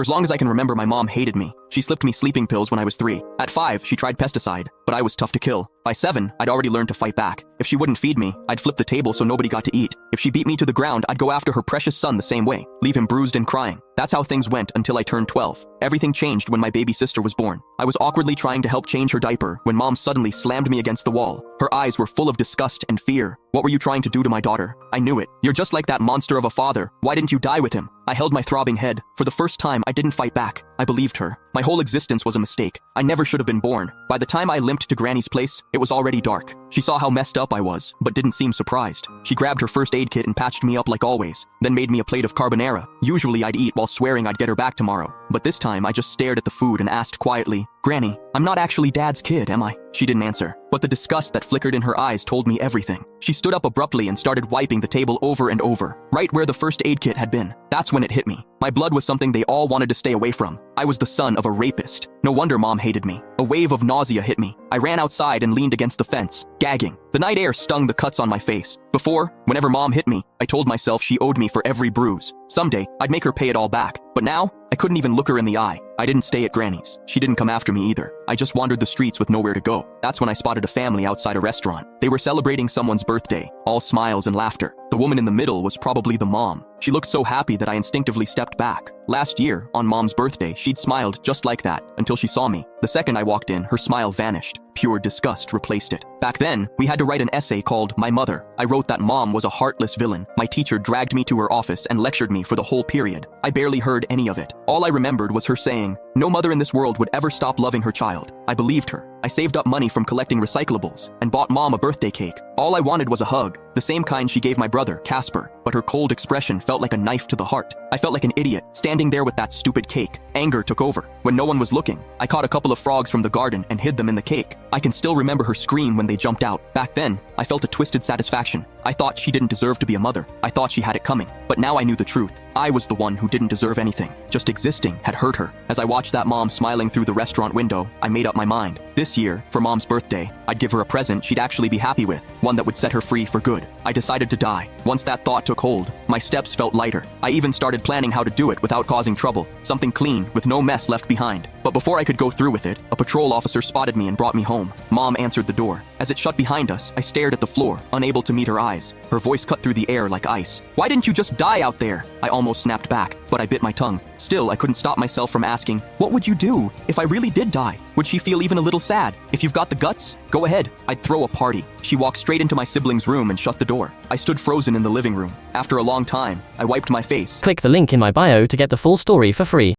For as long as I can remember, my mom hated me. She slipped me sleeping pills when I was 3. At 5, she tried pesticide, but I was tough to kill. By 7, I'd already learned to fight back. If she wouldn't feed me, I'd flip the table so nobody got to eat. If she beat me to the ground, I'd go after her precious son the same way, leave him bruised and crying. That's how things went until I turned 12. Everything changed when my baby sister was born. I was awkwardly trying to help change her diaper when mom suddenly slammed me against the wall. Her eyes were full of disgust and fear. What were you trying to do to my daughter? I knew it. You're just like that monster of a father. Why didn't you die with him? I held my throbbing head. For the first time, I didn't fight back. I believed her. My whole existence was a mistake. I never should have been born. By the time I limped to Granny's place, it was already dark. She saw how messed up I was, but didn't seem surprised. She grabbed her first aid kit and patched me up like always, then made me a plate of carbonara. Usually I'd eat while swearing I'd get her back tomorrow. But this time I just stared at the food and asked quietly, "Granny, I'm not actually Dad's kid, am I?" She didn't answer, but the disgust that flickered in her eyes told me everything. She stood up abruptly and started wiping the table over and over, right where the first aid kit had been. That's when it hit me. My blood was something they all wanted to stay away from. I was the son of a rapist. No wonder mom hated me. A wave of nausea hit me. I ran outside and leaned against the fence, gagging. The night air stung the cuts on my face. Before, whenever mom hit me, I told myself she owed me for every bruise. Someday, I'd make her pay it all back. But now, I couldn't even look her in the eye. I didn't stay at Granny's. She didn't come after me either. I just wandered the streets with nowhere to go. That's when I spotted a family outside a restaurant. They were celebrating someone's birthday, all smiles and laughter. The woman in the middle was probably the mom. She looked so happy that I instinctively stepped back. Last year, on mom's birthday, she'd smiled just like that until she saw me. The second I walked in, her smile vanished. Pure disgust replaced it. Back then, we had to write an essay called My Mother. I wrote that mom was a heartless villain. My teacher dragged me to her office and lectured me for the whole period. I barely heard any of it. All I remembered was her saying, "No mother in this world would ever stop loving her child." I believed her. I saved up money from collecting recyclables and bought mom a birthday cake. All I wanted was a hug, the same kind she gave my brother, Casper, but her cold expression felt like a knife to the heart. I felt like an idiot, standing there with that stupid cake. Anger took over. When no one was looking, I caught a couple of frogs from the garden and hid them in the cake. I can still remember her scream when they jumped out. Back then, I felt a twisted satisfaction. I thought she didn't deserve to be a mother. I thought she had it coming. But now I knew the truth. I was the one who didn't deserve anything. Just existing had hurt her. As I watched that mom smiling through the restaurant window, I made up my mind. This year, for mom's birthday, I'd give her a present she'd actually be happy with, one that would set her free for good. I decided to die. Once that thought took hold, my steps felt lighter. I even started planning how to do it without causing trouble. Something clean, with no mess left behind. But before I could go through with it, a patrol officer spotted me and brought me home. Mom answered the door. As it shut behind us, I stared at the floor, unable to meet her eyes. Her voice cut through the air like ice. "Why didn't you just die out there?" I almost snapped back, but I bit my tongue. Still, I couldn't stop myself from asking, "What would you do if I really did die? Would she feel even a little sad? If you've got the guts, go ahead. I'd throw a party." She walked straight into my sibling's room and shut the door. I stood frozen in the living room. After a long time, I wiped my face. Click the link in my bio to get the full story for free.